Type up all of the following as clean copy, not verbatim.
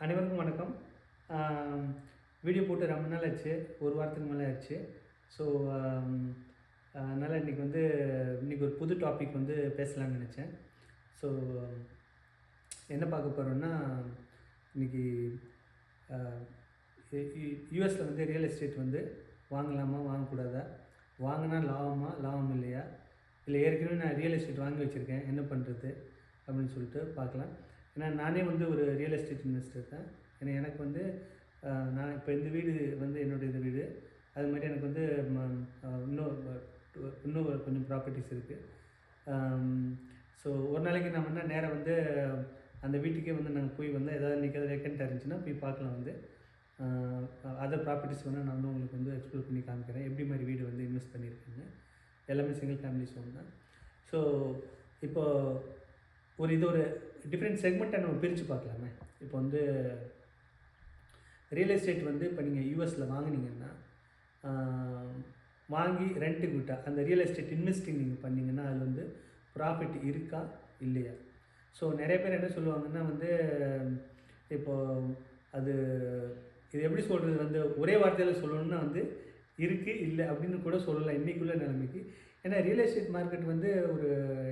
அனைவருக்கும் வணக்கம். ஆம், வீடியோ போட்டு ரொம்ப நாள் ஆச்சு. ஒரு வாரத்துக்கு மேலே ஆச்சு. ஸோ, அதனால் இன்றைக்கி ஒரு புது டாபிக் பேசலாம்னு நினச்சேன். ஸோ, என்ன பார்க்க போகிறோன்னா, இன்றைக்கி யுஎஸில் ரியல் எஸ்டேட் வாங்கலாமா வாங்கக்கூடாதா, வாங்கினா லாபமா லாபம் இல்லையா, இல்லை ஏற்கனவே நான் ரியல் எஸ்டேட் வாங்கி வச்சுருக்கேன் என்ன பண்ணுறது அப்படின்னு சொல்லிட்டு பார்க்கலாம். ஏன்னா நானே ஒரு ரியல் எஸ்டேட் இன்வெஸ்டர் தான். ஏன்னா எனக்கு நான் இப்போ இந்த வீடு என்னுடைய இது வீடு. அது மாதிரி எனக்கு இன்னும் கொஞ்சம் ப்ராப்பர்ட்டிஸ் இருக்குது. ஸோ ஒரு நாளைக்கு நம்ம நேராக அந்த வீட்டுக்கே நாங்கள் போய் ஏதாவது இன்றைக்கி எதாவது வேக்கண்ட்டாக இருந்துச்சுன்னா போய் பார்க்கலாம். அதர் ப்ராப்பர்ட்டிஸ் நான் உங்களுக்கு எக்ஸ்ப்ளோர் பண்ணி காமிக்கிறேன். எப்படி மாதிரி வீடு இன்வெஸ்ட் பண்ணியிருக்கேங்க. எல்லாமே சிங்கிள் ஃபேமிலிஸ் ஹோம் தான். ஸோ இப்போது இது ஒரு டிஃப்ரெண்ட் செக்மெண்ட்டை நம்ம பிரித்து பார்க்கலாமே. இப்போ ரியல் எஸ்டேட் இப்போ நீங்கள் யூஎஸில் வாங்கினீங்கன்னா, வாங்கி ரெண்ட்டுக்கு விட்டால் அந்த ரியல் எஸ்டேட் இன்வெஸ்டிங் நீங்கள் பண்ணிங்கன்னா அது ப்ராஃபிட் இருக்கா இல்லையா. ஸோ நிறைய பேர் என்ன சொல்லுவாங்கன்னா இப்போது இது எப்படி சொல்கிறது, ஒரே வார்த்தையில் சொல்லணுன்னா இருக்குது இல்லை அப்படின்னு கூட சொல்லலாம் இன்றைக்குள்ள நிலைமைக்கு. ஏன்னா ரியல் எஸ்டேட் மார்க்கெட் ஒரு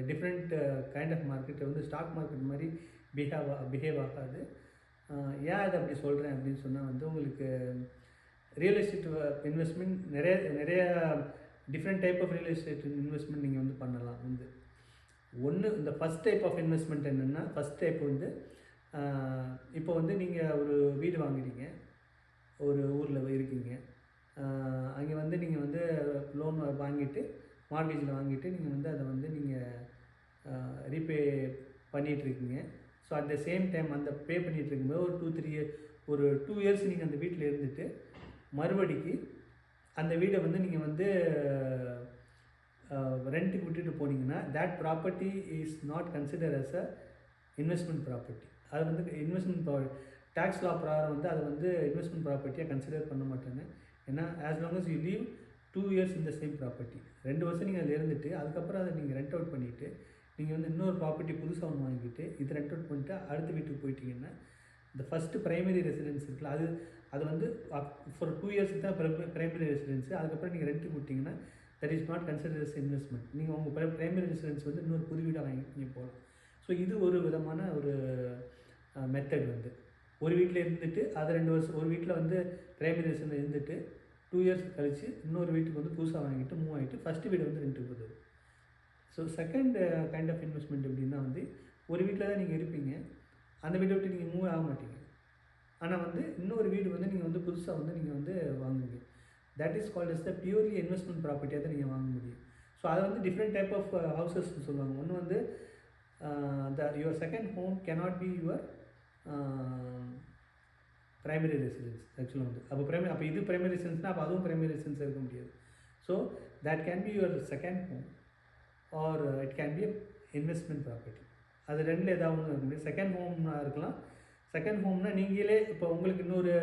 different kind of market. Stock market மாதிரி பிஹேவ் ஆகாது. ஏன் அதை அப்படி சொல்கிறேன் அப்படின்னு சொன்னால் உங்களுக்கு ரியல் எஸ்டேட் இன்வெஸ்ட்மெண்ட் நிறையா different type of real estate investment நீங்கள் பண்ணலாம். ஒன்று இந்த ஃபஸ்ட் டைப் ஆஃப் இன்வெஸ்ட்மெண்ட் என்னென்னா, ஃபஸ்ட் டைப் இப்போ நீங்கள் ஒரு வீடு வாங்குறீங்க, ஒரு ஊரில் இருக்கீங்க. அங்கே நீங்கள் லோன் வாங்கிட்டு மார்கேஜில் வாங்கிட்டு நீங்கள் அதை நீங்கள் ரீபே பண்ணிகிட்ருக்கீங்க. So at the same time அந்த பே பண்ணிகிட்டு இருக்கும்போது ஒரு 2 இயர்ஸ் நீங்கள் அந்த வீட்டில் இருந்துட்டு மறுபடிக்கு அந்த வீடை நீங்கள் ரெண்ட்டுக்கு விட்டுட்டு போனீங்கன்னா, that property is not consider as a investment property. அது இன்வெஸ்ட்மெண்ட் டேக்ஸ் லா பிரகாரம் அது இன்வெஸ்ட்மெண்ட் ப்ராப்பர்ட்டியாக கன்சிடர் பண்ண மாட்டாங்க. ஏன்னா as long as you leave 2 years இந்த சேம் ப்ராப்பர்ட்டி, 2 வருஷம் நீங்கள் அதில் இருந்துட்டு அதுக்கப்புறம் அதை நீங்கள் ரெண்ட் அவுட் பண்ணிவிட்டு நீங்கள் இன்னொரு ப்ராப்பர்ட்டி புதுசாக ஒன்று வாங்கிட்டு இது ரெண்ட் அவுட் பண்ணிட்டு அடுத்த வீட்டுக்கு போயிட்டீங்கன்னா, இந்த ஃபஸ்ட்டு ப்ரைமரி ரெசிடென்ஸ் இருக்குல்ல, அது ஃபார் 2 இயர்ஸுக்கு தான் ப்ரைமரி ரெசிடென்ஸு. அதுக்கப்புறம் நீங்கள் ரெண்ட்டுக்கு விட்டிங்கன்னா that is not consider as investment. நீங்கள் உங்கள் ப்ரைமரி ரெசிடென்ஸ் இன்னொரு புது வீடாக வாங்கி நீங்கள் போகலாம். ஸோ இது ஒரு விதமான ஒரு மெத்தட். ஒரு வீட்டில் இருந்துட்டு அது 2 வருஷம், ஒரு வீட்டில் ப்ரைமரி ரெசிடென்ஸ் இருந்துட்டு 2 இயர்ஸ் கழித்து இன்னொரு வீட்டுக்கு புதுசாக வாங்கிட்டு மூவ் ஆகிட்டு ஃபஸ்ட்டு வீடு ரெண்ட்டுக்கு போகுது. So second kind of investment எப்படின்னா ஒரு வீட்டில் தான் நீங்கள் இருப்பீங்க, அந்த வீட்டை விட்டு நீங்கள் மூவ் ஆக மாட்டீங்க. ஆனால் இன்னொரு வீடு நீங்கள் புதுசாக நீங்கள் வாங்குவீங்க. That is called as the purely investment ப்ராப்பர்ட்டியாக தான் நீங்கள் வாங்க முடியும். ஸோ அதை டிஃப்ரெண்ட் டைப் ஆஃப் ஹவுசஸ்ன்னு சொல்லுவாங்க. ஒன்று your second home cannot be your primary residence. ஆக்சுவலாக அப்போ இது ப்ரைமரி ரெசிடென்ஸ்னால் அப்போ அதுவும் ப்ரைமரி ரெசிடென்ஸாக இருக்க முடியாது. So that can be your second home or it can be investment property. அது ரெண்டில் ஏதாவது ஒன்று இருக்க முடியும். செகண்ட் ஹோம்னா இருக்கலாம். செகண்ட் ஹோம்னா நீங்களே இப்போ உங்களுக்கு இன்னொரு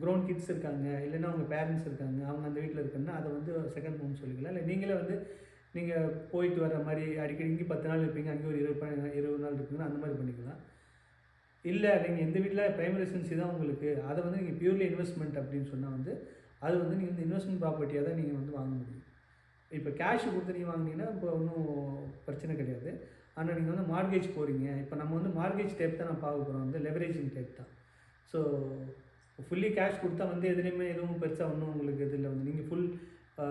க்ரோன் கிட்ஸ் இருக்காங்க, இல்லைன்னா உங்கள் பேரண்ட்ஸ் இருக்காங்க, அவங்க அந்த வீட்டில் இருக்குன்னா அதை செகண்ட் ஹோம் சொல்லிக்கலாம். இல்லை நீங்களே நீங்கள் போயிட்டு வர மாதிரி அடிக்கடி இங்கே 10 நாள் இருப்பீங்க, அங்கே ஒரு 20 நாள் இருப்பீங்கன்னா அந்த மாதிரி பண்ணிக்கலாம். இல்லை நீங்கள் எந்த வீட்டில் ப்ரைமரி ரெசிடென்சி தான் உங்களுக்கு, அதை நீங்கள் பியூர்லி இன்வெஸ்ட்மெண்ட் அப்படின்னு சொன்னால் அது நீங்கள் இன்வெஸ்ட்மெண்ட் ப்ராப்பர்ட்டியாக தான் நீங்கள் வாங்க முடியும். இப்போ கேஷ் கொடுத்து நீங்கள் வாங்கினீங்கன்னா இப்போ ஒன்றும் பிரச்சனை கிடையாது. ஆனால் நீங்கள் மார்கேஜ் போகிறீங்க, இப்போ நம்ம மார்கேஜ் டைப் தான் நான் பார்க்க போகிறோம், லெவரேஜிங் டைப் தான். ஸோ ஃபுல்லி கேஷ் கொடுத்தா எதுலேயுமே எதுவும் பெருசாக ஒன்றும் உங்களுக்கு இதில் நீங்கள் ஃபுல்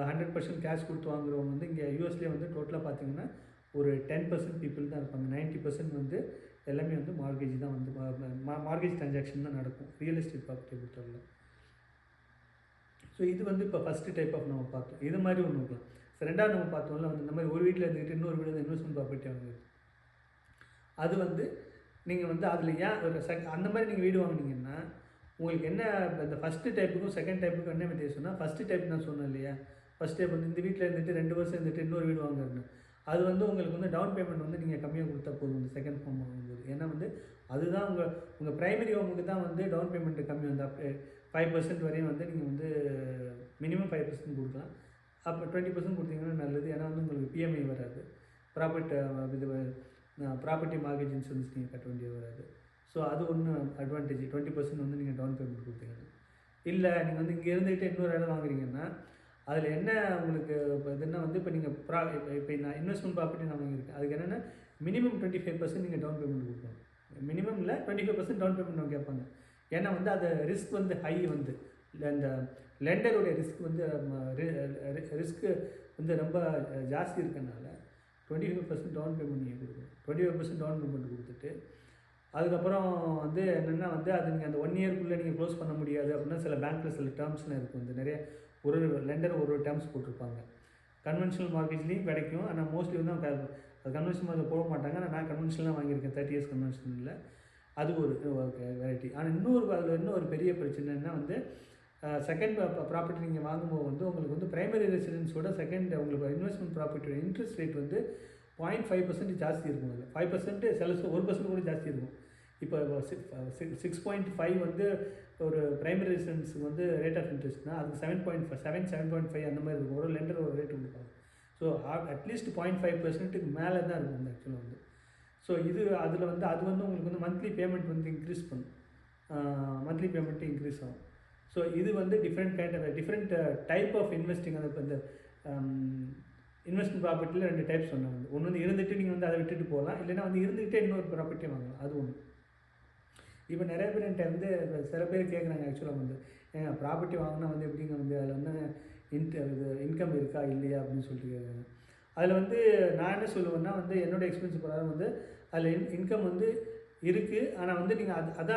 100% கேஷ் கொடுத்து வாங்குறவங்க இங்கே யூஎஸ்லேயே டோட்டலாக பார்த்தீங்கன்னா ஒரு 10% பீப்புள் தான் இருப்பாங்க. 90% எல்லாமே மார்கேஜ் தான் மார்கேஜ் ட்ரான்சாக்ஷன் தான் நடக்கும் ரியல் எஸ்டேட் ப்ராப்பர்ட்டி பொறுத்தவரை. ஸோ இது இப்போ ஃபஸ்ட்டு டைப் ஆஃப் நம்ம பார்த்தோம். இது மாதிரி ஒன்று இருக்கலாம். ஸோ ரெண்டாவது நம்ம பார்த்தோம்ல இந்த மாதிரி ஒரு வீட்டில் இருந்துக்கிட்டு இன்னொரு வீடு இன்வெஸ்ட்மெண்ட் ப்ராப்பர்ட்டி வாங்குது. அது நீங்கள் அதில் ஏன் ஒரு அந்த மாதிரி நீங்கள் வீடு வாங்கினீங்கன்னா உங்களுக்கு என்ன, இந்த ஃபஸ்ட்டு டைப்புக்கும் செகண்ட் டைப்புக்கும் என்ன வித்தியாசம்னா, ஃபஸ்ட்டு டைப் நான் சொன்னேன் இல்லையா, ஃபஸ்ட் டைப் இந்த வீட்டில் இருந்துட்டு 2 வருஷம் இருந்துட்டு இன்னொரு வீடு வாங்குறது, அது உங்களுக்கு டவுன் பேமெண்ட் நீங்கள் கம்மியாக கொடுத்தா போதும் இந்த செகண்ட் ஹோம் வாங்கும்போது. ஏன்னா அதுதான் உங்கள் ப்ரைமரி ஹோமுக்கு தான் டவுன் பேமெண்ட்டு கம்மி 5% வரையும் நீங்கள் மினிமம் 5% கொடுக்கலாம். அப்போ 20% கொடுத்தீங்கன்னா நல்லது. ஏன்னா உங்களுக்கு பிஎம்ஐ வராது, ப்ராப்பர்ட்டி மார்கேஜ் இன்சூரன்ஸ் நீங்கள் கட்ட வேண்டியது வராது. ஸோ அது ஒன்று அட்வான்டேஜ். 20% வந்து நீங்கள் டவுன் பேமெண்ட் கொடுத்தீங்கன்னா. இல்லை நீங்கள் வந்து இங்கே இருந்துகிட்டு இன்னொரு இடம் வாங்குறீங்கன்னா அதில் என்ன உங்களுக்கு இப்போ இதுன்னா வந்து இப்போ நீங்கள் இப்போ நான் இன்வெஸ்ட்மெண்ட் ப்ராப்பர்ட்டி நான் வாங்கியிருக்கேன். அதுக்கு என்னென்னா மினிமம் 25% நீங்கள் டவுன் பேமெண்ட் கொடுக்கணும். மினிமம் இல்லை 25% டவுன் பேமெண்ட் அவங்க கேட்பாங்க. ஏன்னா வந்து அது ரிஸ்க் வந்து ஹை வந்து இந்த லெண்டருடைய ரிஸ்க் வந்து ரிஸ்க்கு வந்து ரொம்ப ஜாஸ்தி இருக்கனால 25% டவுன் பேமெண்ட் நீங்கள் கொடுக்கணும். 25% டவுன் பேமெண்ட் கொடுத்துட்டு அதுக்கப்புறம் வந்து என்னென்னா வந்து அது நீங்கள் அந்த 1 இயர்க்குள்ளே நீங்கள் க்ளோஸ் பண்ண முடியாது அப்படின்னா சில பேங்க்கில் சில டேர்ம்ஸ்லாம் இருக்கும். வந்து நிறைய ஒரு லெண்டர் ஒரு டேர்ம்ஸ் போட்டிருப்பாங்க. கன்வென்ஷனல் மார்க்கெட்லேயும் கிடைக்கும். ஆனால் மோஸ்ட்லி வந்து அவங்க அது கன்வென்ஷனல் மார்க்கெட் போட மாட்டாங்க. ஆனால் நான் கன்வென்ஷனலாக வாங்கியிருக்கேன் 30 இயர்ஸ் கன்வென்ஷனில். அது ஒரு வெரைட்டி. ஆனால் அதில் இன்னொரு பெரிய பிரச்சனைன்னா வந்து செகண்ட் ப்ராப்பர்ட்டி நீங்கள் வாங்கும்போது வந்து உங்களுக்கு வந்து ப்ரைமரி ரெசிடென்ஸோட செகண்ட் உங்களுக்கு இன்வெஸ்ட்மெண்ட் ப்ராப்பர்ட்டியோட இன்ட்ரெஸ்ட் ரேட் வந்து 0.5% ஜாஸ்தி இருக்கும். அதில் 5% சில 1% கூட ஜாஸ்தி இருக்கும். இப்போ 6.5 வந்து ஒரு ப்ரைமரி ரெசிடென்ஸுக்கு வந்து ரேட் ஆஃப் இன்ட்ரெஸ்ட்னா அதுக்கு 7.5 அந்த மாதிரி இருக்கும். ஒரு லெண்டர் ஒரு ரேட் கொடுப்பாங்க. ஸோ அட்லீஸ்ட் 0.5%க்கு மேலே தான் இருக்கும் அந்த ஆக்சுவலாக வந்து. ஸோ இது அதில் வந்து அது வந்து உங்களுக்கு வந்து மந்த்லி பேமெண்ட் வந்து இன்க்ரீஸ் பண்ணும். மந்த்லி பேமெண்ட்டு இன்க்ரீஸ் ஆகும். ஸோ இது வந்து டிஃப்ரெண்ட் டைப் ஆஃப் இன்வெஸ்டிங். அது இப்போ இந்த இன்வெஸ்ட்மெண்ட் ப்ராப்பர்ட்டியில் 2 டைப்ஸ் சொன்னாங்க. வந்து ஒன்று வந்து இருந்துட்டு நீங்கள் வந்து அதை விட்டுட்டு போகலாம். இல்லைன்னா வந்து இருந்துகிட்டே இன்னொரு ப்ராப்பர்ட்டியை வாங்கலாம். அது ஒன்று. இப்போ நிறைய பேர் என்கிட்ட வந்து சில பேர் கேட்குறாங்க ஆக்சுவலாக வந்து ப்ராப்பர்ட்டி வாங்கினா வந்து எப்படிங்க வந்து அதில் வந்து இன்கம் இருக்கா இல்லையா அப்படின்னு சொல்லிட்டு கேட்குறாங்க. அதில் வந்து நான் என்ன சொல்லுவேன்னா வந்து என்னோடய எக்ஸ்பீரியன்ஸ் பிரகாரம் வந்து அதில் இன்கம் வந்து இருக்குது. ஆனால் வந்து நீங்கள் அது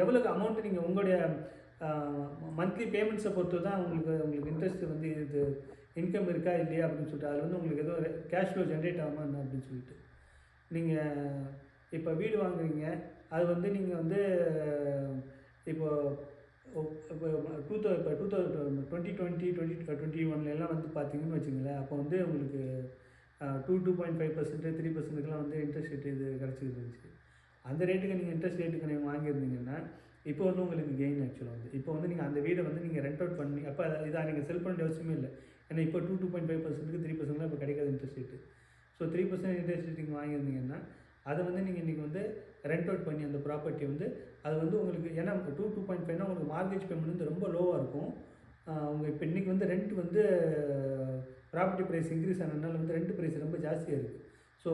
எவ்வளோ அமௌண்ட்டு நீங்கள் உங்களுடைய மந்த்லி பேமெண்ட்ஸை பொறுத்து தான் உங்களுக்கு இன்ட்ரெஸ்ட் வந்து இது இன்கம் இருக்கா இல்லையா அப்படின்னு சொல்லிட்டு அதில் வந்து உங்களுக்கு ஏதோ கேஷ் ஃப்ளோ ஜென்ரேட் ஆகுமா என்ன அப்படின்னு சொல்லிட்டு. நீங்கள் இப்போ வீடு வாங்குறீங்க. அது வந்து நீங்கள் வந்து இப்போ 2021 வந்து பார்த்தீங்கன்னு வச்சுங்களேன். அப்போ வந்து உங்களுக்கு 2.5% 3%க்குலாம் வந்து இன்ட்ரெஸ்ட் ரேட் இது கிடச்சிட்டு இருந்துச்சு. அந்த ரேட்டுக்கு நீங்கள் இன்ட்ரெஸ்ட் ரேட்டுக்கு நீங்கள் வாங்கியிருந்தீங்கன்னா இப்போ வந்து உங்களுக்கு கெயின் ஆக்சுவலாக வந்து இப்போ வந்து நீங்கள் அந்த வீடை வந்து நீங்கள் ரெண்ட் அவுட் பண்ணி அப்போ இதாக நீங்கள் செல் பண்ண அவசியமே இல்லை. ஏன்னா இப்போ 2.5%க்கு 3%லாம் இப்போ கிடைக்காது interest rate. So 3% interest rate நீங்கள் வாங்கியிருந்தீங்கன்னா அதை வந்து நீங்கள் இன்றைக்கி வந்து ரெண்ட் அவுட் பண்ணி அந்த ப்ராப்பர்ட்டி வந்து அது வந்து உங்களுக்கு ஏன்னா 2.5னா உங்களுக்கு மார்கேஜ் பேமெண்ட் வந்து ரொம்ப லோவாக இருக்கும். அவங்க இப்போ இன்றைக்கி வந்து ரெண்ட் வந்து ப்ராப்பர்ட்டி ப்ரைஸ் இன்க்ரீஸ் ஆனதுனால வந்து ரெண்ட் ப்ரைஸ் ரொம்ப ஜாஸ்தியாக இருக்குது. ஸோ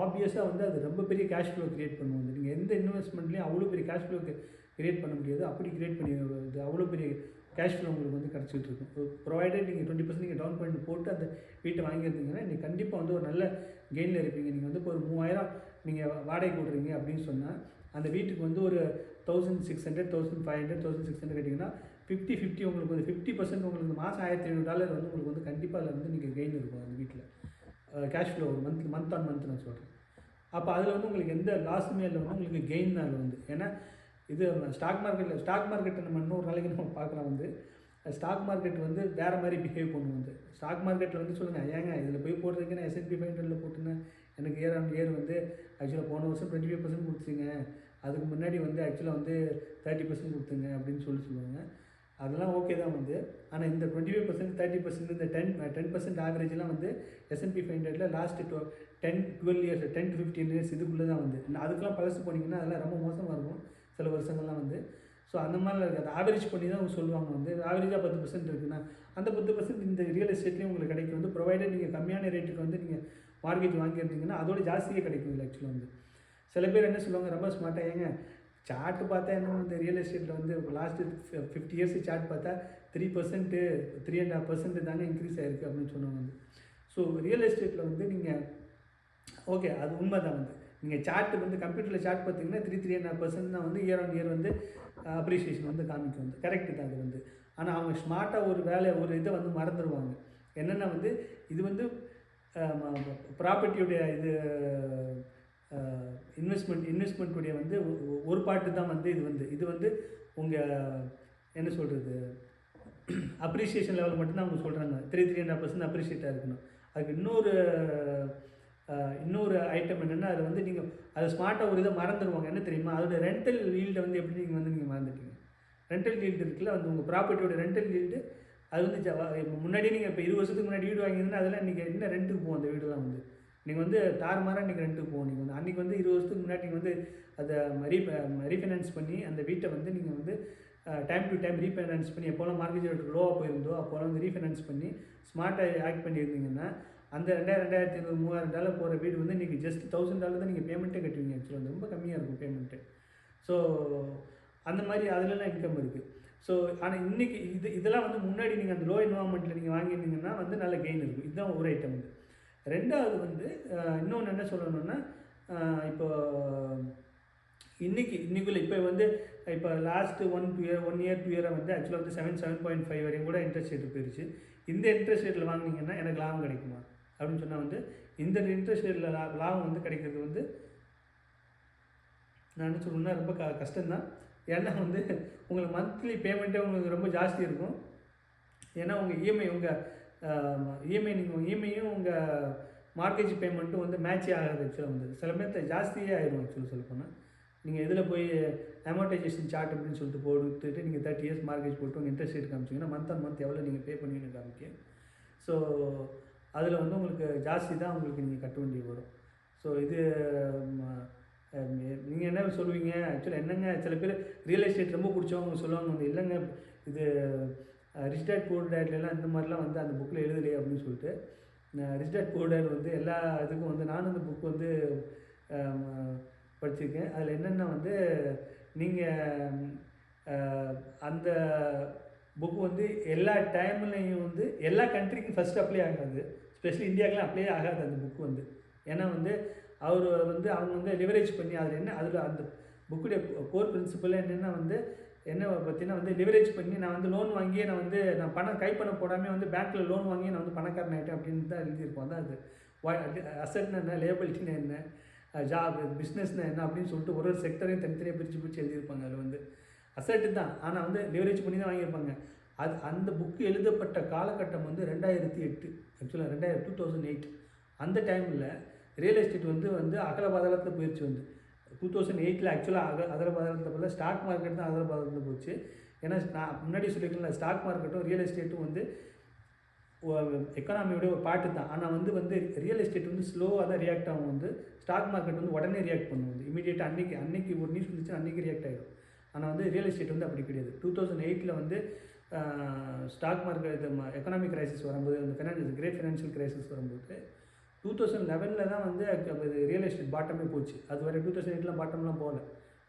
ஆப்வியஸாக வந்து அது ரொம்ப பெரிய கேஷ் ஃப்ளோ க்ரியேட் பண்ணும். வந்து நீங்கள் எந்த இன்வெஸ்ட்மெண்ட்லேயும் அவ்வளோ பெரிய கேஷ் ஃப்ளோ க்ரியேட் பண்ண முடியாது. அப்படி க்ரியேட் பண்ணி இது அவ்வளோ பெரிய கேஷ் ஃப்ளோ உங்களுக்கு வந்து கிடச்சிட்டு இருக்கும். ப்ரொவைடட் நீங்கள் 20% நீங்கள் டவுன் பேமெண்ட் போட்டு அந்த வீட்டை வாங்கியிருந்தீங்கன்னா நீங்கள் கண்டிப்பாக வந்து ஒரு நல்ல கெயினில் இருப்பீங்க. நீங்கள் வந்து இப்போ ஒரு 3000 நீங்கள் வாடகை கொடுக்குறீங்க அப்படின்னு சொன்னால் அந்த வீட்டுக்கு வந்து ஒரு 1600 1500 1600 கேட்டிங்கன்னா 50-50 உங்களுக்கு வந்து 50% உங்களுக்கு மாதம் $1500 வந்து உங்களுக்கு வந்து கண்டிப்பாக அதில் வந்து நீங்கள் கெயின் இருக்கும் அந்த வீட்டில். கேஷ் ஃப்ளோ ஒரு மந்த் ஆன் மந்த் நான் சொல்கிறேன். அப்போ அதில் வந்து உங்களுக்கு எந்த லாஸுமே இல்லை. வந்து உங்களுக்கு கெயின் தான் அதில் வந்து. ஏன்னா இது ஸ்டாக் மார்க்கெட்டை நம்ம இன்னொரு நாளைக்கு நம்ம பார்க்கலாம். வந்து ஸ்டாக் மார்க்கெட் வந்து வேறு மாதிரி பிஹேவ் பண்ணும். வந்து ஸ்டாக் மார்க்கெட்டில் வந்து சொல்லுங்கள் ஏங்க இதில் போய் போடுறதுக்கு நான் S&P 500 போட்டுனேன் எனக்கு இயர் ஆன் இயர் வந்து ஆக்சுவலாக போன வருஷம் 25% கொடுத்துங்க, அதுக்கு முன்னாடி வந்து ஆக்சுவலாக வந்து 30% கொடுத்துங்க அப்படின்னு சொல்லுவாங்க. அதெல்லாம் ஓகே தான் வந்து. ஆனால் இந்த 25% 30% இந்த 10% ஆவரேஜெலாம் வந்து S&P 500 last 10-12 years 10 to 15 years இதுக்குள்ளே தான் வந்து. அதுக்கெலாம் பழசு போனீங்கன்னா அதெல்லாம் ரொம்ப மோசமாக இருக்கும் சில வருஷங்கள்லாம் வந்து. ஸோ அந்த மாதிரிலாம் இருக்குது. அது ஆவரேஜ் பண்ணி தான் அவங்க சொல்லுவாங்க. வந்து ஆவரேஜாக 10% இருக்குன்னா அந்த 10% இந்த ரியல் எஸ்டேட்லேயும் உங்களுக்கு கிடைக்கும். வந்து ப்ரொவைடட் நீங்கள் கம்மியான ரேட்டுக்கு வந்து நீங்கள் மார்க்கெட் வாங்கியிருந்தீங்கன்னா அதோட ஜாஸ்தியே கிடைக்கும் இல்லை ஆக்சுவலாக வந்து. சில பேர் என்ன சொல்லுவாங்க ரொம்ப ஸ்மார்ட்டாக ஏங்க சார்ட்டு பார்த்தா என்ன இந்த ரியல் எஸ்டேட்டில் வந்து லாஸ்ட்டு 50 இயர்ஸ் சார்ட் பார்த்தா 3% 3.5% தானே இன்க்ரீஸ் ஆகிருக்கு அப்படின்னு சொன்னாங்க வந்து. ஸோ ரியல் எஸ்டேட்டில் வந்து நீங்கள் ஓகே அது உண்மை தான். வந்து நீங்கள் சார்ட்டு வந்து கம்ப்யூட்டரில் சார்ட் பார்த்தீங்கன்னா 3.5% தான் வந்து இயர் ஆன் இயர் வந்து அப்ரிஷியேஷன் வந்து காமிக்கும். வந்து கரெக்டு தான் அது வந்து. ஆனால் அவங்க ஸ்மார்ட்டாக ஒரு இதை வந்து மறந்துடுவாங்க. என்னென்னா வந்து இது வந்து ப்ராப்பர்ட்டியுடைய இது இன்வெஸ்ட்மெண்ட்டுடைய வந்து ஒரு பாட்டு தான் வந்து இது வந்து உங்கள் என்ன சொல்கிறது அப்ரிஷியேஷன் லெவல் மட்டும்தான் அவங்க சொல்கிறாங்க. 3.5% அப்ரிஷியேட்டாக இருக்கணும். அதுக்கு இன்னொரு ஐட்டம் என்னென்னா அது வந்து நீங்கள் அதை ஸ்மார்ட்டாக ஒரு இதை மறந்துடுவாங்க. என்ன தெரியுமா, அதோட ரெண்டல் ஈல்டை வந்து எப்படி நீங்கள் மறந்துட்டீங்க. ரெண்டல் ஈல்டு இருக்குல்ல வந்து உங்கள் ப்ராப்பர்ட்டியோட ரெண்டல் ஈல்டு அது வந்து முன்னாடி நீங்கள் இப்போ 20 வருஷத்துக்கு முன்னாடி வீடு வாங்கியிருந்தா அதெல்லாம் இன்றைக்கி என்ன ரெண்ட்டுக்கு போகும் அந்த வீடெல்லாம் வந்து நீங்கள் வந்து தாறுமாறாக இன்றைக்கி ரெண்ட்டுக்கு போகும். நீங்கள் வந்து அன்றைக்கி வந்து 20 வருஷத்துக்கு முன்னாடி நீங்கள் வந்து அதை ரீஃபைனான்ஸ் பண்ணி அந்த வீட்டை வந்து நீங்கள் வந்து டைம் டு டைம் ரீஃபைனான்ஸ் பண்ணி எப்போல்லாம் மார்க்கெட் ரேட் லோவாக போயிருந்தோ அப்போல்லாம் வந்து ரீஃபைனான்ஸ் பண்ணி ஸ்மார்ட்டாக ஆக்ட் பண்ணியிருந்தீங்கன்னா அந்த $2,500 $3,000 போகிற வீடு வந்து இன்றைக்கி ஜஸ்ட் $1,000 தான் நீங்கள் பேமெண்ட்டே கட்டுவீங்க. ஆக்சுவலாக வந்து ரொம்ப கம்மியாக இருக்கும் பேமெண்ட்டு. ஸோ அந்த மாதிரி அதிலலாம் இன்கம் இருக்குது. ஸோ ஆனால் இன்றைக்கி இதெல்லாம் வந்து முன்னாடி நீங்கள் அந்த லோ என்வார்மெண்ட்டில் நீங்கள் வாங்கியிருந்தீங்கன்னா வந்து நல்ல கெயின் இருக்கும். இதுதான் ஒரு ஐட்டம் வந்து. ரெண்டாவது வந்து இன்னொன்று என்ன சொல்லணுன்னா, இப்போ இன்றைக்குள்ள இப்போ வந்து இப்போ லாஸ்ட்டு 1 இயர் 2 இயராக வந்து ஆக்சுவலாக வந்து 7.5 வரையும் கூட இன்ட்ரெஸ்ட் ரேட்டு போயிடுச்சு. இந்த இன்ட்ரெஸ்ட் ரேட்டில் வாங்கினீங்கன்னா எனக்கு லாபம் கிடைக்குமா அப்படின்னு சொன்னால் வந்து இந்த இன்ட்ரெஸ்ட் ரேட்டில் லாபம் வந்து கிடைக்கிறது வந்து நான் என்ன சொல்லணும்னா ரொம்ப கஷ்டம்தான். ஏன்னா வந்து உங்களுக்கு மந்த்லி பேமெண்ட்டே உங்களுக்கு ரொம்ப ஜாஸ்தி இருக்கும். ஏன்னா உங்கள் இஎம்ஐ நீங்கள் இஎம்ஐயும் உங்கள் மார்க்கேஜ் பேமெண்ட்டும் வந்து மேட்சே ஆகாது. ஆக்சுவலாக வந்து சில பேர் ஜாஸ்தியே ஆகிடும். ஆக்சுவலாக சொல்லப்போனால் நீங்கள் இதில் போய் அமோர்டைசேஷன் சார்ட் அப்படின்னு சொல்லிட்டு போட்டுட்டு நீங்கள் 30 இயர்ஸ் மார்க்கேஜ் போட்டு உங்கள் இன்ட்ரெஸ்ட் ரேட் காமிச்சிங்கன்னா மந்த் எவ்வளோ நீங்கள் பே பண்ணுவீங்கன்னு காமிக்க. ஸோ அதில் வந்து உங்களுக்கு ஜாஸ்தி தான் உங்களுக்கு நீங்கள் கட்ட வேண்டியது வரும். ஸோ இது நீங்கள் என்ன சொல்லுவீங்க ஆக்சுவலாக என்னங்க, சில பேர் ரியல் எஸ்டேட் ரொம்ப பிடிச்சவங்க சொல்லுவாங்க வந்து இல்லைங்க இது ரிச் டாட் புவர் டாட்லாம் இந்த மாதிரிலாம் வந்து அந்த புக்கில் எழுதலையே அப்படின்னு சொல்லிட்டு. ரிச் டாட் புவர் டாட் வந்து எல்லா இதுக்கும் வந்து நானும் அந்த புக் வந்து படிச்சிருக்கேன். அதில் என்னென்னா வந்து நீங்கள் அந்த புக்கு வந்து எல்லா டைம்லையும் வந்து எல்லா கண்ட்ரிக்கும் ஃபஸ்ட் அப்ளை ஆகாது. ஸ்பெஷலி இந்தியாவுக்குலாம் அப்ளை ஆகாது அந்த புக்கு வந்து. ஏன்னா வந்து அவர் வந்து அவங்க வந்து லிவரேஜ் பண்ணி அதில் அந்த புக்குடைய கோர் பிரின்சிபல் என்னென்னா வந்து என்ன பார்த்தீங்கன்னா வந்து லிவரேஜ் பண்ணி நான் வந்து லோன் வாங்கியே நான் பணம் கைப்பணம் போடாமல் வந்து பேங்க்கில் லோன் வாங்கி நான் வந்து பணக்காரன் ஆகிட்டேன் அப்படின்னு தான் எழுதியிருப்போம். அதான் அது அசட்னா என்ன, லேபிலிட்டினா என்ன, ஜாப் பிஸ்னஸ்னால் என்ன அப்படின்னு சொல்லிட்டு ஒரு செக்டரையும் தனித்தனியாக பிரித்து எழுதியிருப்பாங்க. அதில் வந்து அசட்டு தான், ஆனால் வந்து லிவரேஜ் பண்ணி தான் வாங்கியிருப்பாங்க. அந்த புக்கு எழுதப்பட்ட காலகட்டம் வந்து 2008. ஆக்சுவலாக 2008 அந்த டைமில் ரியல் எஸ்டேட் வந்து அகல பாதாளத்தில் போயிடுச்சு. வந்து 2008 ஆக்சுவலாக அகல பாதாளத்தில் போல ஸ்டாக் மார்க்கெட் தான் அகல பாதாளத்தில் போச்சு. ஏன்னா நான் முன்னாடி சொல்லியிருக்கேன் ஸ்டாக் மார்க்கெட்டும் ரியல் எஸ்டேட்டும் வந்து எக்கானமியோட ஒரு பாட்டு தான். ஆனால் வந்து ரியல் எஸ்டேட் வந்து ஸ்லோவாக தான் ரியாக்ட் ஆகும். வந்து ஸ்டாக் மார்க்கெட் வந்து உடனே ரியாக்ட் பண்ணும். வந்து இமீடியட்டாக அன்றைக்கி ஒரு நியூஸ் வந்துச்சுன்னா அன்றைக்கி ரியாக்ட் ஆகிடும். ஆனால் வந்து ரியல் எஸ்டேட் வந்து அப்படி கிடையாது. 2008 வந்து ஸ்டாக் மார்க்கெட் எக்கனாமிக் கிரைசிஸ் வரும்போது அந்த கிரேட் ஃபினான்ஷியல் கிரைசிஸ் வரும்போது 2011 தான் வந்து ரியல் எஸ்டேட் பாட்டமே போச்சு. அது வரை 2008 பாட்டம்லாம் போகல.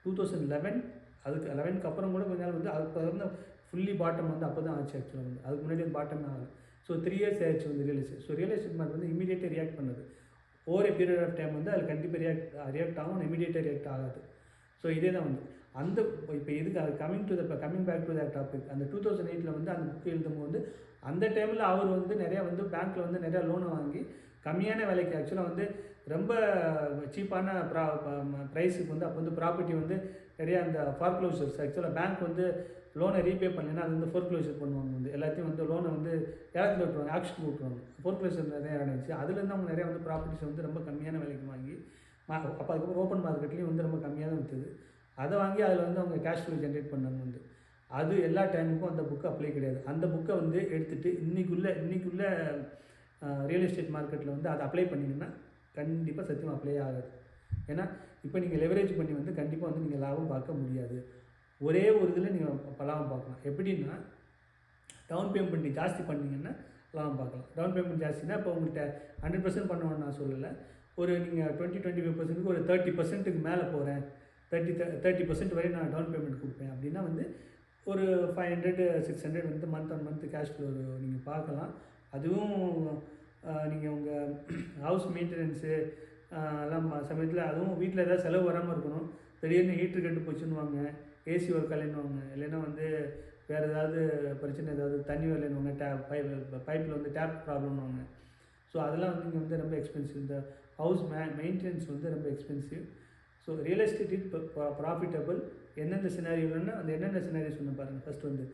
2011 அதுக்கு 11க்கு அப்புறம் கூட கொஞ்ச நாள் வந்து அதுக்கு வந்து ஃபுல்லி பாட்டம் வந்து அப்போ தான் ஆச்சு. ஆக்சுவலாக வந்து அதுக்கு முன்னாடி வந்து பாட்டமே ஆகலை. ஸோ 3 இயர்ஸ் ஆயிடுச்சு வந்து real estate. So real estate market வந்து இமீடியட்டாக ரியாக்ட் பண்ணுது. Over a period of time வந்து அதில் கண்டிப்பாக ரியாக்ட் ஆகும், இமீடியட்டாக ரியாக்ட் ஆகாது. ஸோ இதே தான் வந்து அந்த இப்போ எதுக்கு அது coming back to that topic. அந்த 2008 வந்து அந்த புக்கு எழுதும்போது வந்து அந்த டைமில் அவர் வந்து நிறையா வந்து பேங்க்கில் வந்து நிறையா லோனை வாங்கி கம்மியான விலைக்கு ஆக்சுவலாக வந்து ரொம்ப சீப்பான ப்ரைஸுக்கு வந்து அப்போ வந்து ப்ராப்பர்ட்டி வந்து நிறையா அந்த ஃபார்க்ளோசர்ஸ் ஆக்சுவலாக பேங்க் வந்து லோனை ரீபே பண்ணலைன்னா அது வந்து ஃபோர்க்ளோசர் பண்ணுவாங்க. வந்து எல்லாத்தையும் வந்து லோனை வந்து ஏலத்தில் விட்டுருவாங்க, ஆக்ஷன் விட்டுருவாங்க. ஃபோர்க்ளோசர் நிறையா இருந்துச்சு. அதுலேருந்து அவங்க நிறையா வந்து ப்ராப்பர்ட்டிஸ் வந்து ரொம்ப கம்மியான விலைக்கு வாங்கி அப்போ அதுக்கப்புறம் ஓப்பன் மார்க்கெட்லேயும் வந்து ரொம்ப கம்மியாக தான் விற்றுது. அதை வாங்கி அதில் வந்து அவங்க கேஷ் ஃப்ளோ ஜென்ரேட் பண்ணாங்க. வந்து அது எல்லா டைமுக்கும் அந்த புக்கு அப்ளை கிடையாது. அந்த புக்கை வந்து எடுத்துகிட்டு இன்றைக்குள்ள ரியல் எஸ்டேட் மார்க்கெட்டில் வந்து அதை அப்ளை பண்ணிங்கன்னா கண்டிப்பாக சத்தியமாக அப்ளை ஆகாது. ஏன்னா இப்போ நீங்கள் லெவரேஜ் பண்ணி வந்து கண்டிப்பாக வந்து நீங்கள் லாபம் பார்க்க முடியாது. ஒரே ஒரு இதில் நீங்கள் லாபம் பார்க்கலாம். எப்படின்னா டவுன் பேமெண்ட் ஜாஸ்தி பண்ணிங்கன்னா லாபம் பார்க்கலாம். டவுன் பேமெண்ட் ஜாஸ்தினா இப்போ உங்கள்கிட்ட 100% பண்ணுவேன்னு நான் சொல்லலை. ஒரு நீங்கள் 20-25% ஒரு 30%க்கு மேலே போகிறேன், 30% வரை நான் டவுன் பேமெண்ட் கொடுப்பேன் அப்படின்னா வந்து ஒரு 500-600 வந்து மந்த் கேஷ் ஃப்ளோ நீங்கள் பார்க்கலாம். அதுவும் நீங்கள் உங்கள் ஹவுஸ் மெயின்டெனன்ஸு எல்லாம் சமயத்தில் அதுவும் வீட்டில் ஏதாவது செலவு வராமல் இருக்கணும். திடீர்னு ஹீட்ரு கெட்டு போச்சுன்னுவாங்க, ஏசி ஒர்க் இல்லைன்னுவாங்க, இல்லைன்னா வந்து வேறு ஏதாவது பிரச்சனை, ஏதாவது தண்ணி வரலைன்னுவாங்க, பைப்பில் வந்து டேப் ப்ராப்ளம்னுவாங்க. ஸோ அதெல்லாம் வந்து இங்கே வந்து ரொம்ப எக்ஸ்பென்சிவ். இந்த ஹவுஸ் மெயின்டெனன்ஸ் வந்து ரொம்ப expensive. So real estate is profitable. எந்தெந்த சினாரியோன்னா அந்த என்னென்ன சினாரியோ சொன்ன பாருங்கள். ஃபஸ்ட் வந்து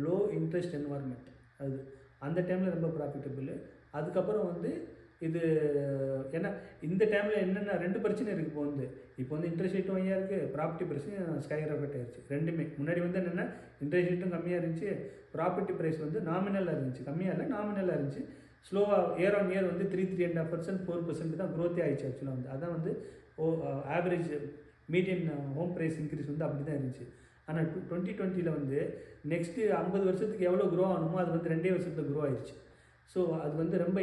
லோ இன்ட்ரெஸ்ட் என்வாயர்மெண்ட், அது அந்த டைமில் ரொம்ப ப்ராஃபிட்டபிள். அதுக்கப்புறம் வந்து இது ஏன்னா இந்த டைமில் என்னென்ன 2 பிரச்சனை இருக்குது. இப்போ வந்து இன்ட்ரெஸ்ட் ரேட்டும் ஐயா இருக்குது, ப்ராப்பர்ட்டி ப்ரைஸும் ஸ்கை ராக்கெட் ஆயிடுச்சு. ரெண்டுமே முன்னாடி வந்து என்னென்னா இன்ட்ரெஸ்ட் ரேட்டும் கம்மியாக இருந்துச்சு, ப்ராப்பர்ட்டி ப்ரைஸ் வந்து நாமினலாக இருந்துச்சு, கம்மியாக இல்லை நாமினலாக இருந்துச்சு. ஸ்லோவாக இயர் ஆன் இயர் வந்து 3.5% 4% தான் க்ரோத்தே ஆயிடுச்சு ஆக்சுவலாக வந்து. அதான் வந்து average median home price increase வந்து அப்படி தான் இருந்துச்சு. ஆனால் 2020 வந்து நெக்ஸ்ட்டு 50 வருஷத்துக்கு எவ்வளோ க்ரோ ஆகணுமோ அது வந்து 2 வருஷத்தில் க்ரோ ஆயிடுச்சு. ஸோ அது வந்து ரொம்ப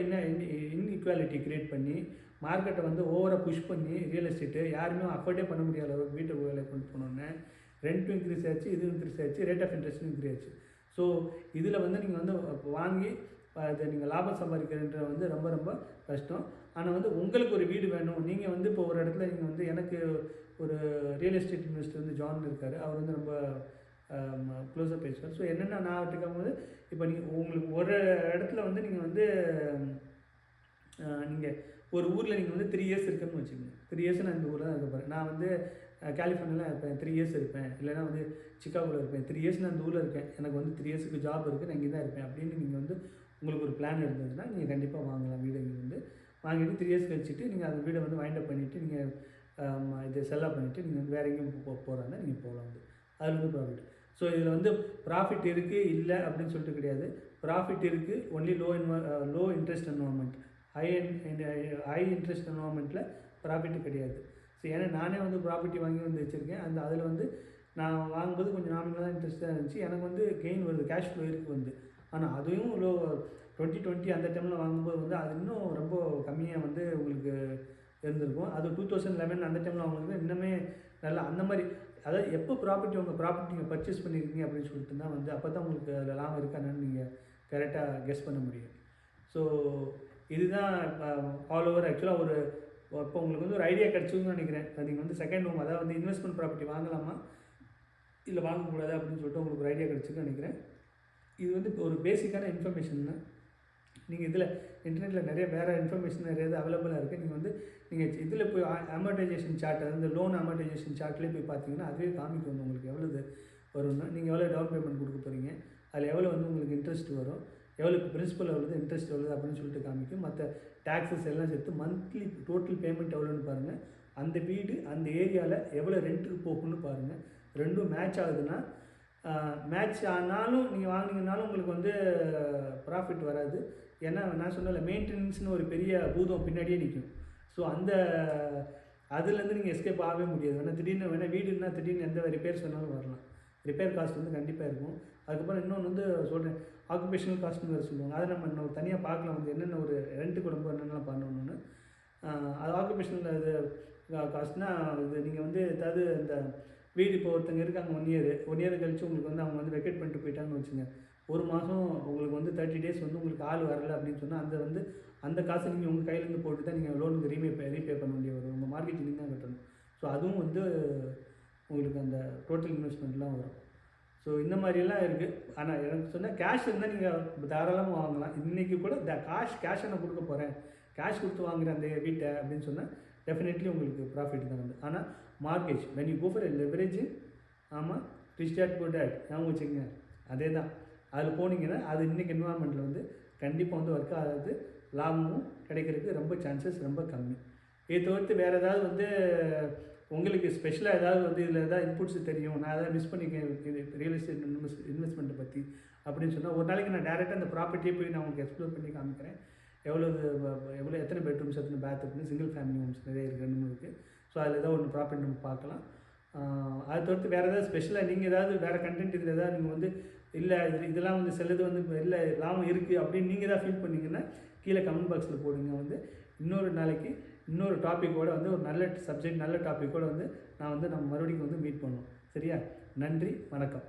இன்இக்வாலிட்டி க்ரியேட் பண்ணி மார்க்கெட்டை வந்து ஓவராக புஷ் பண்ணி ரியல் எஸ்டேட்டு யாருமே அஃபோர்டே பண்ண முடியாத அளவுக்கு வீட்டை வேலை கொண்டு போனோன்னே ரெண்ட்டும் இன்க்ரீஸ் ஆச்சு, இது இன்க்ரீஸ் ஆச்சு, ரேட் ஆஃப் இன்ட்ரெஸ்ட்டும் இன்க்ரீஸ் ஆச்சு. ஸோ இதில் வந்து நீங்கள் வந்து வாங்கி அதை நீங்கள் லாபம் சம்பாதிக்கிறன்ற வந்து ரொம்ப ரொம்ப கஷ்டம். ஆனால் வந்து உங்களுக்கு ஒரு வீடு வேணும். நீங்கள் வந்து இப்போ ஒரு இடத்துல நீங்கள் வந்து எனக்கு ஒரு ரியல் எஸ்டேட் இன்வெஸ்டர் வந்து ஜான் இருக்கார். அவர் வந்து ரொம்ப க்ளோஸாக பேசுவார். ஸோ என்னென்னா நான் அவர்கிட்ட கேட்கும்போது இப்போ நீங்கள் உங்களுக்கு ஒரு இடத்துல வந்து நீங்கள் வந்து நீங்கள் ஒரு ஊரில் நீங்கள் வந்து 3 இயர்ஸ் இருக்குன்னு வச்சுக்கோங்க. 3 இயர்ஸ் நான் இந்த ஊரில் தான் இருக்க போகிறேன். நான் வந்து கலிஃபோர்னியாவில் இருப்பேன், 3 இயர்ஸ் இருப்பேன். இல்லைனா வந்து சிக்காகோவில் இருப்பேன், 3 இயர்ஸ் நான் இந்த ஊரில் இருக்கேன். எனக்கு வந்து 3 இயர்ஸுக்கு ஜாப் இருக்குது, நான் இங்கே தான் இருப்பேன் அப்படின்னு நீங்கள் வந்து உங்களுக்கு ஒரு பிளான் இருந்ததுன்னா நீங்கள் கண்டிப்பாக வாங்கலாம். வீடு இங்கே வந்து வாங்கிட்டு 3 இயர்ஸ் கழிச்சிட்டு நீங்கள் அந்த வீடை வந்து வைண்ட் அப் பண்ணிவிட்டு நீங்கள் இதை செல்லாக பண்ணிவிட்டு நீங்கள் வந்து வேறு எங்கேயும் போகிறாங்க நீங்கள் போகலாம். வந்து அதில் வந்து ப்ராஃபிட். ஸோ இதில் வந்து ப்ராஃபிட் இருக்குது இல்லை அப்படின்னு சொல்லிட்டு கிடையாது. ப்ராஃபிட் இருக்குது. Only low interest environment. High interest என்வரான்மெண்ட்டில் ப்ராஃபிட்டு கிடையாது. ஸோ ஏன்னா நானே வந்து ப்ராப்பர்ட்டி வாங்கி வந்து வச்சுருக்கேன். அதில் வந்து நான் வாங்கும்போது கொஞ்சம் நாமினலாக இன்ட்ரெஸ்ட்டாக இருந்துச்சு. எனக்கு வந்து கெயின் வருது, கேஷ் ஃப்ளோ இருக்குது வந்து. ஆனால் அதுவும் 2020 அந்த டைமில் வாங்கும்போது வந்து அது இன்னும் ரொம்ப கம்மியாக வந்து உங்களுக்கு இருந்திருக்கும். அது 2011 அந்த டைமில் வாங்கும்போது இன்னுமே நல்லா அந்த மாதிரி. அதாவது எப்போ உங்கள் ப்ராப்பர்ட்டி நீங்கள் பர்ச்சேஸ் பண்ணியிருக்கீங்க அப்படின்னு சொல்லிட்டு தான் வந்து அப்போ தான் உங்களுக்கு அதில் லாபம் இருக்கான்னு நீங்கள் கரெக்டாக கெஸ் பண்ண முடியும். ஸோ இதுதான் ஆல் ஓவர் ஆக்சுவலாக ஒரு இப்போ உங்களுக்கு வந்து ஒரு ஐடியா கிடச்சிதுன்னு நினைக்கிறேன். நீங்கள் வந்து செகண்ட் ஹோம் அதாவது வந்து இன்வெஸ்ட்மெண்ட் ப்ராப்பர்ட்டி வாங்கலாமா இல்லை வாங்கக்கூடாது அப்படின்னு சொல்லிட்டு உங்களுக்கு ஒரு ஐடியா கிடச்சிதுன்னு நினைக்கிறேன். இது வந்து ஒரு பேசிக்கான இன்ஃபர்மேஷன் தான். நீங்கள் இதில் இன்டர்நெட்டில் நிறைய வேறு இன்ஃபர்மேஷன் நிறைய இது அவைலபிளாக இருக்குது. நீங்கள் இதில் போய் அமௌண்டைசேஷன் சார்ட், அந்த லோன் அமௌண்டைசேஷன் சார்ட்லேயே போய் பார்த்தீங்கன்னா அதுவே காமிக்கும் வந்து உங்களுக்கு எவ்வளோ வரும்னா, நீங்கள் எவ்வளோ டவுன் பேமெண்ட் கொடுக்க போகிறீங்க, அதில் எவ்வளோ வந்து உங்களுக்கு இன்ட்ரெஸ்ட் வரும், எவ்வளோ பிரின்சிபல் எவ்வளோ இன்ட்ரெஸ்ட் எவ்வளோ அப்படின்னு சொல்லிட்டு காமிக்கும். மற்ற டேக்ஸஸ் எல்லாம் சேர்த்து மந்த்லி டோட்டல் பேமெண்ட் எவ்வளோன்னு பாருங்கள். அந்த வீடு அந்த ஏரியாவில் எவ்வளோ ரெண்ட்டுக்கு போகும்னு பாருங்கள். ரெண்டும் மேட்ச் ஆகுதுன்னா மேட்ச் ஆனாலும் நீங்கள் வாங்கினீங்கனாலும் உங்களுக்கு வந்து ப்ராஃபிட் வராது. ஏன்னா நான் சொன்னல மெயின்டெனன்ஸ்னு ஒரு பெரிய பூதம் பின்னாடியே நிற்கும். ஸோ அதுலேருந்து நீங்கள் எஸ்கேப் ஆகவே முடியாது. வேணால் வீடுன்னா திடீர்னு எந்த ரிப்பேர்ஸ் வேணாலும் வரலாம். ரிப்பேர் காஸ்ட் வந்து கண்டிப்பாக இருக்கும். அதுக்கப்புறம் இன்னொன்று வந்து சொல்கிறேன், ஆக்குபேஷனல் காஸ்ட்னு வேறு சொல்லுவாங்க. அதை நம்ம இன்னும் தனியாக பார்க்கலாம் வந்து என்னென்ன ஒரு ரெண்ட்டு குடும்பம் என்னென்னலாம் பண்ணணும்னு. அது ஆக்குபேஷனல் இது காஸ்ட்னால் இது நீங்கள் வந்து ஏதாவது இந்த வீடு இப்போ ஒருத்தங்க இருக்காங்க 1 இயர் கழிச்சு உங்களுக்கு வந்து அவங்க வந்து வெக்கேட் பண்ணிட்டு போயிட்டாங்கன்னு வச்சுங்க. ஒரு மாதம் உங்களுக்கு வந்து 30 டேஸ் வந்து உங்களுக்கு ஆள் வரலை அப்படின்னு சொன்னால் அந்த காசை நீங்கள் உங்கள் கையிலேருந்து போட்டு தான் நீங்கள் லோனுக்கு ரீபே பண்ண வேண்டிய வரும். உங்கள் மார்க்கெட்டிங் தான் கட்டணும். ஸோ அதுவும் வந்து உங்களுக்கு அந்த டோட்டல் இன்வெஸ்ட்மெண்ட்லாம் வரும். ஸோ இந்த மாதிரியெல்லாம் இருக்குது. ஆனால் எனக்கு சொன்னால் கேஷ் இருந்தால் நீங்கள் தாராளமாக வாங்கலாம். இன்றைக்கி கூட கேஷை நான் கொடுக்க போகிறேன், கேஷ் கொடுத்து வாங்குகிறேன் அந்த வீட்டை அப்படின்னு சொன்னால் டெஃபினெட்லி உங்களுக்கு ப்ராஃபிட் தான் வந்து. ஆனால் mortgage when you go for leverage, ஆமாம் ரிச் டாட் புட் டாட் ஞாபகம் வச்சுக்கோங்க. அதே தான் அதில் போனீங்கன்னா அது இன்றைக்கி என்வரான்மெண்ட்டில் வந்து கண்டிப்பாக வந்து ஒர்க் ஆகாது. லாபமும் கிடைக்கிறதுக்கு ரொம்ப சான்சஸ் ரொம்ப கம்மி. இதை தவிர்த்து வேறு ஏதாவது வந்து உங்களுக்கு ஸ்பெஷலாக ஏதாவது வந்து இதில் ஏதாவது இன்புட்ஸ் தெரியும், நான் எதாவது மிஸ் பண்ணிக்கேன் இது ரியல் எஸ்டேட் இன்வெஸ்ட்மெண்ட்டை பற்றி அப்படின்னு சொன்னால் ஒரு நாளைக்கு நான் டேரெக்டாக அந்த ப்ராப்பர்ட்டியே போய் நான் உங்களுக்கு எக்ஸ்ப்ளோர் பண்ணி காமிக்கிறேன். எத்தனை பெட்ரூம்ஸ், எத்தனை பாத்ரூம்னு, சிங்கிள் ஃபேமிலி ஹோம்ஸ் நிறைய இருக்குது. ஸோ அதில் ஏதாவது ஒன்று ப்ராப்பர்ட்டி நம்ம பார்க்கலாம். அதை தவிர்த்து வேறு ஏதாவது ஸ்பெஷலாக நீங்கள் ஏதாவது வேறு கண்டென்ட் இதில் ஏதாவது நீங்கள் வந்து இல்லை இதெல்லாம் வந்து சிலது வந்து இல்லை லாபம் இருக்குது அப்படின்னு நீங்கள் ஏதாவது ஃபீல் பண்ணிங்கன்னா கீழே கமெண்ட் பாக்ஸில் போடுங்க. வந்து இன்னொரு நாளைக்கு இன்னொரு டாப்பிக்கோடு வந்து ஒரு நல்ல சப்ஜெக்ட் நல்ல டாப்பிக்கோடு வந்து நம்ம மறுபடியும் வந்து மீட் பண்ணுவோம். சரியா? நன்றி, வணக்கம்.